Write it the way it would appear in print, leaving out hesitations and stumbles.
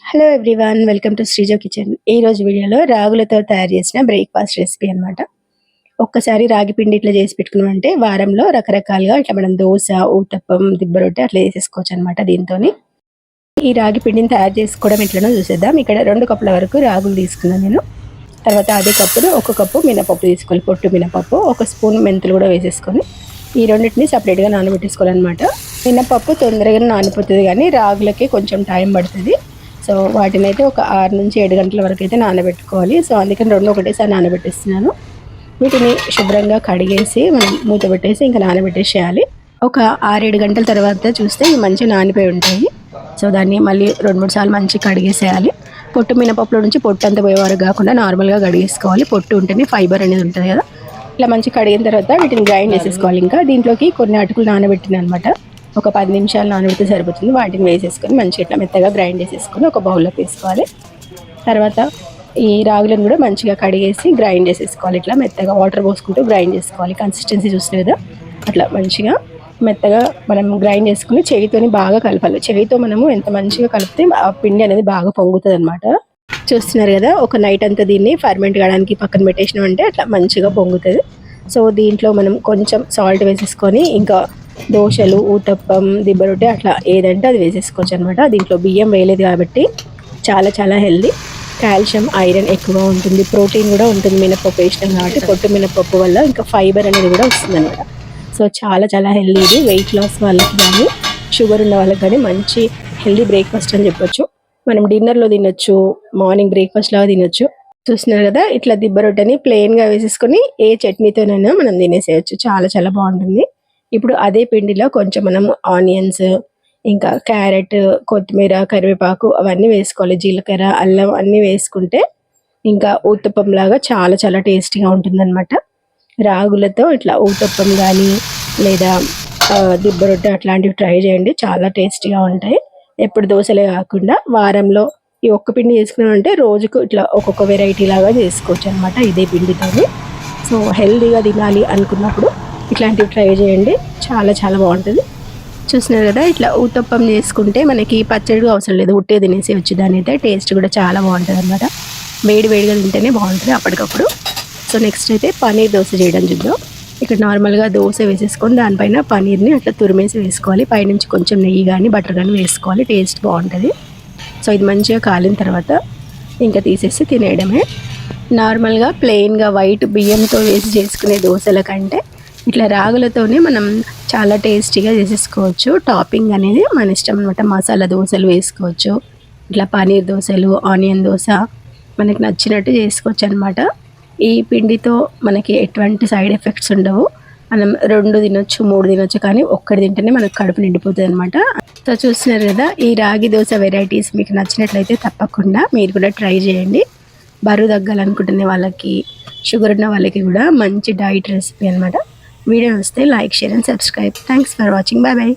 Hello everyone, welcome to Shreejo kitchen. ఈ రోజు వీడియోలో రాగులతో తయారు చేసిన బ్రేక్ఫాస్ట్ రెసిపీ అన్నమాట. ఒక్కసారి రాగి పిండి ఇట్లా చేసి పెట్టుకున్నామంటే వారంలో రకరకాలుగా ఇట్లా మనం దోశ, ఊతప్పం, దిబ్బ రొట్టె అట్లా చేసేసుకోవచ్చు అనమాట. దీంతోని ఈ రాగి పిండిని తయారు చేసుకోవడం ఎట్లనో చూసేద్దాం. ఇక్కడ 2 కప్పుల వరకు రాగులు తీసుకున్నాను నేను. తర్వాత అదే కప్పును 1 కప్పు మినపప్పు తీసుకోవాలి, పొట్టు మినపప్పు. 1 స్పూన్ మెంతులు కూడా వేసేసుకొని ఈ రెండింటిని సపరేట్గా నానబెట్టేసుకోవాలన్నమాట. మినపప్పు తొందరగా నానిపోతుంది కానీ రాగులకి కొంచెం టైం పడుతుంది. సో వాటిని అయితే ఒక 6 నుంచి 7 గంటల వరకు అయితే నానబెట్టుకోవాలి. సో అందుకని 2 ఒకటేసారి నానబెట్టేస్తున్నాను. వీటిని శుభ్రంగా కడిగేసి మనం మూత పెట్టేసి ఇంకా నానబెట్టేసేయాలి. ఒక 6-7 గంటల తర్వాత చూస్తే ఇవి మంచిగా నానిపోయి ఉంటాయి. సో దాన్ని మళ్ళీ 2-3 సార్లు మంచిగా కడిగేసేయాలి. పొట్టు మినపప్పులో నుంచి పొట్టు అంతా పోయేవారు కాకుండా నార్మల్గా కడిగేసుకోవాలి. పొట్టు ఉంటేనే ఫైబర్ అనేది ఉంటుంది కదా. ఇలా మంచిగా కడిగిన తర్వాత వీటిని గ్రైండ్ చేసేసుకోవాలి. ఇంకా దీంట్లోకి కొన్ని అటుకులు నానబెట్టిన అనమాట. ఒక 10 నిమిషాలు నానబెడితే సరిపోతుంది. వాటిని వేసేసుకొని మంచిగా ఇట్లా మెత్తగా గ్రైండ్ చేసేసుకొని ఒక బౌల్లో తీసుకోవాలి. తర్వాత ఈ రాగులను కూడా మంచిగా కడిగేసి గ్రైండ్ చేసేసుకోవాలి. ఇట్లా మెత్తగా వాటర్ పోసుకుంటూ గ్రైండ్ చేసుకోవాలి. కన్సిస్టెన్సీ చూసిన కదా అట్లా మంచిగా మెత్తగా మనం గ్రైండ్ చేసుకుని చేయితోని బాగా కలపాలి. చేయితో మనము ఎంత మంచిగా కలిపితే ఆ పిండి అనేది బాగా పొంగుతుంది అనమాట. చూస్తున్నారు కదా, ఒక నైట్ అంతా దీన్ని ఫర్మెంట్ కావడానికి పక్కన పెట్టేసినామంటే అట్లా మంచిగా పొంగుతుంది. సో దీంట్లో మనం కొంచెం సాల్ట్ వేసేసుకొని ఇంకా దోశలు, ఊతప్పం, దిబ్బ రొట్టె అట్లా ఏదంటే అది వేసేసుకోవచ్చు అనమాట. దీంట్లో బియ్యం వేయలేదు కాబట్టి చాలా చాలా హెల్దీ. కాల్షియం, ఐరన్ ఎక్కువ ఉంటుంది, ప్రోటీన్ కూడా ఉంటుంది మినపప్పు వేసినాం కాబట్టి. పొట్టు మినపప్పు వల్ల ఇంకా ఫైబర్ అనేది కూడా వస్తుంది అనమాట. సో చాలా చాలా హెల్దీ. ఇది వెయిట్ లాస్ వాళ్ళకి కానీ షుగర్ ఉన్న వాళ్ళకి కానీ మంచి హెల్దీ బ్రేక్ఫాస్ట్ అని చెప్పొచ్చు. మనం డిన్నర్లో తినొచ్చు, మార్నింగ్ బ్రేక్ఫాస్ట్ లాగా తినొచ్చు. చూస్తున్నారు కదా, ఇట్లా దిబ్బ రొట్టెని ప్లెయిన్గా వేసేసుకొని ఏ చట్నీతోనైనా మనం తినేసేయచ్చు. చాలా చాలా బాగుంటుంది. ఇప్పుడు అదే పిండిలో కొంచెం మనం ఆనియన్స్, ఇంకా క్యారెట్, కొత్తిమీర, కరివేపాకు అవన్నీ వేసుకోవాలి. జీలకర్ర, అల్లం అన్నీ వేసుకుంటే ఇంకా ఊతప్పం లాగా చాలా చాలా టేస్టీగా ఉంటుందన్నమాట. రాగులతో ఇట్లా ఊతప్పం కానీ లేదా దిబ్బ రొట్టె అట్లాంటివి ట్రై చేయండి, చాలా టేస్టీగా ఉంటాయి. ఎప్పుడు దోశలే కాకుండా వారంలో ఈ ఒక్క పిండి చేసుకున్నామంటే రోజుకు ఇట్లా ఒక్కొక్క వెరైటీ లాగా చేసుకోవచ్చు అనమాట ఇదే పిండితోని. సో హెల్దీగా తినాలి అనుకున్నప్పుడు ఇట్లాంటివి ట్రై చేయండి, చాలా చాలా బాగుంటుంది. చూస్తున్నారు కదా, ఇట్లా ఊతప్పం చేసుకుంటే మనకి పచ్చడి అవసరం లేదు, ఉట్టే తినేసి వచ్చి దాని అయితే టేస్ట్ కూడా చాలా బాగుంటుంది అనమాట. వేడి వేడిగా తింటేనే బాగుంటుంది అప్పటికప్పుడు. సో నెక్స్ట్ అయితే పన్నీర్ దోశ చేయడం చూద్దాం. ఇక్కడ నార్మల్గా దోశ వేసేసుకొని దానిపైన పన్నీర్ని అట్లా తురిమేసి వేసుకోవాలి. పైనుంచి కొంచెం నెయ్యి కానీ బటర్ కానీ వేసుకోవాలి, టేస్ట్ బాగుంటుంది. సో ఇది మంచిగా కాలిన తర్వాత ఇంకా తీసేసి తినేయడమే. నార్మల్గా ప్లెయిన్గా వైట్ బియ్యంతో వేసి చేసుకునే దోశల కంటే ఇట్లా రాగులతోనే మనం చాలా టేస్టీగా చేసేసుకోవచ్చు. టాపింగ్ అనేది మన ఇష్టం అనమాట. మసాలా దోశలు వేసుకోవచ్చు, ఇట్లా పన్నీర్ దోశలు, ఆనియన్ దోశ మనకి నచ్చినట్టు చేసుకోవచ్చు అనమాట. ఈ పిండితో మనకి ఎటువంటి సైడ్ ఎఫెక్ట్స్ ఉండవు. మనం 2 తినొచ్చు, 3 తినొచ్చు, కానీ ఒక్కటి తింటేనే మనకు కడుపు నిండిపోతుంది అనమాట. సో చూస్తున్నారు కదా, ఈ రాగి దోశ వెరైటీస్ మీకు నచ్చినట్లయితే తప్పకుండా మీరు కూడా ట్రై చేయండి. బరువు తగ్గాలనుకుంటునే వాళ్ళకి, షుగర్ ఉన్న వాళ్ళకి కూడా మంచి డైట్ రెసిపీ అనమాట. వీడియో వస్తే like, share and subscribe. Thanks for watching. Bye bye.